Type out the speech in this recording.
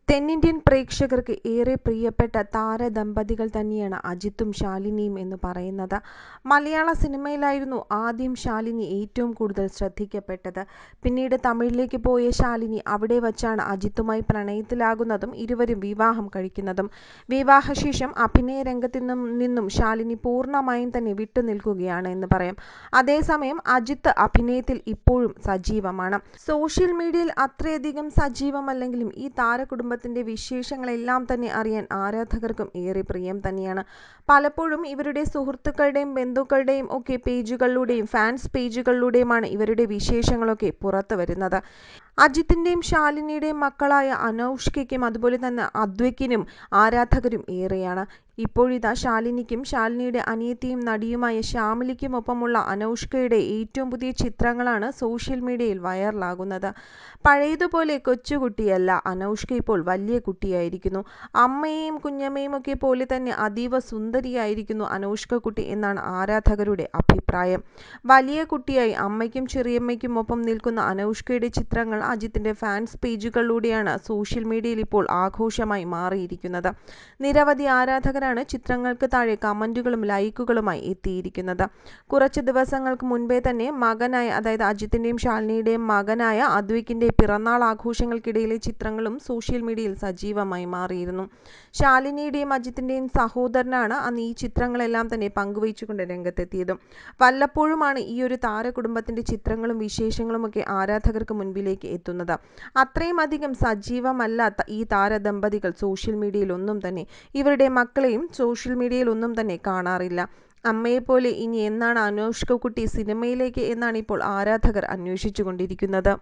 തെന്നിന്ത്യൻ പ്രേക്ഷകർക്ക് ഏറെ പ്രിയപ്പെട്ട താരദമ്പതികൾ തന്നെയാണ് അജിത്തും ശാലിനിയും എന്ന് പറയുന്നത്. മലയാള സിനിമയിലായിരുന്നു ആദ്യം ശാലിനി ഏറ്റവും കൂടുതൽ ശ്രദ്ധിക്കപ്പെട്ടത്. പിന്നീട് തമിഴിലേക്ക് പോയ ശാലിനി അവിടെ വച്ചാണ് അജിത്തുമായി പ്രണയത്തിലാകുന്നതും ഇരുവരും വിവാഹം കഴിക്കുന്നതും. വിവാഹശേഷം അഭിനയ രംഗത്തു നിന്നും ശാലിനി പൂർണ്ണമായും തന്നെ വിട്ടുനിൽക്കുകയാണ് എന്ന് പറയാം. അതേസമയം അജിത്ത് അഭിനയത്തിൽ ഇപ്പോഴും സജീവമാണ്. സോഷ്യൽ മീഡിയയിൽ അത്രയധികം സജീവമല്ലെങ്കിലും ഈ താരകുടുംബ വിശേഷങ്ങളെല്ലാം തന്നെ അറിയാൻ ആരാധകർക്കും ഏറെ പ്രിയം തന്നെയാണ്. പലപ്പോഴും ഇവരുടെ സുഹൃത്തുക്കളുടെയും ബന്ധുക്കളുടെയും ഒക്കെ പേജുകളിലൂടെയും ഫാൻസ് പേജുകളിലൂടെയുമാണ് ഇവരുടെ വിശേഷങ്ങളൊക്കെ പുറത്തു വരുന്നത്. അജിത്തിൻ്റെയും ശാലിനിയുടെയും മക്കളായ അനൗഷ്കയ്ക്കും അതുപോലെ തന്നെ അദ്വൈക്കിനും ആരാധകരും ഏറെയാണ്. ഇപ്പോഴിതാ ശാലിനിക്കും ശാലിനിയുടെ അനിയത്തിയും നടിയുമായ ശ്യാമിലിക്കുമൊപ്പമുള്ള അനൗഷ്കയുടെ ഏറ്റവും പുതിയ ചിത്രങ്ങളാണ് സോഷ്യൽ മീഡിയയിൽ വൈറലാകുന്നത്. പഴയതുപോലെ കൊച്ചുകുട്ടിയല്ല, അനൗഷ്ക ഇപ്പോൾ വലിയ കുട്ടിയായിരിക്കുന്നു. അമ്മയെയും കുഞ്ഞമ്മയും ഒക്കെ പോലെ തന്നെ അതീവ സുന്ദരിയായിരിക്കുന്നു അനൗഷ്ക കുട്ടി എന്നാണ് ആരാധകരുടെ അഭിപ്രായം. വലിയ കുട്ടിയായി അമ്മയ്ക്കും ചെറിയമ്മയ്ക്കും ഒപ്പം നിൽക്കുന്ന അനൗഷ്കയുടെ ചിത്രങ്ങൾ അജിത്തിൻ്റെ ഫാൻസ് പേജുകളിലൂടെയാണ് സോഷ്യൽ മീഡിയയിൽ ഇപ്പോൾ ആഘോഷമായി മാറിയിരിക്കുന്നത്. നിരവധി ആരാധകരാണ് ചിത്രങ്ങൾക്ക് താഴെ കമന്റുകളും ലൈക്കുകളുമായി എത്തിയിരിക്കുന്നത്. കുറച്ച് ദിവസങ്ങൾക്ക് മുൻപേ തന്നെ മകനായ, അതായത് അജിത്തിൻ്റെയും ശാലിനിയുടെയും മകനായ അദ്വൈക്കിൻ്റെ പിറന്നാൾ ആഘോഷങ്ങൾക്കിടയിലെ ചിത്രങ്ങളും സോഷ്യൽ മീഡിയയിൽ സജീവമായി മാറിയിരുന്നു. ശാലിനിയുടെയും അജിത്തിൻ്റെയും സഹോദരനാണ് അന്ന് ഈ ചിത്രങ്ങളെല്ലാം തന്നെ പങ്കുവച്ചുകൊണ്ട് രംഗത്തെത്തിയതും. വല്ലപ്പോഴുമാണ് ഈ ഒരു താരകുടുംബത്തിൻ്റെ ചിത്രങ്ങളും വിശേഷങ്ങളും ഒക്കെ ആരാധകർക്ക് മുൻപിലേക്ക് എത്തുന്നത്. അത്രയും അധികം സജീവമല്ലാത്ത ഈ താരദമ്പതികൾ സോഷ്യൽ മീഡിയയിൽ ഒന്നും തന്നെ ഇവരുടെ മക്കളെയും സോഷ്യൽ മീഡിയയിൽ ഒന്നും തന്നെ കാണാറില്ല. അമ്മയെപ്പോലെ ഇനി എന്നാണ് അനൗഷ്ക കുട്ടി സിനിമയിലേക്ക് എന്നാണ് ഇപ്പോൾ ആരാധകർ അന്വേഷിച്ചു കൊണ്ടിരിക്കുന്നത്.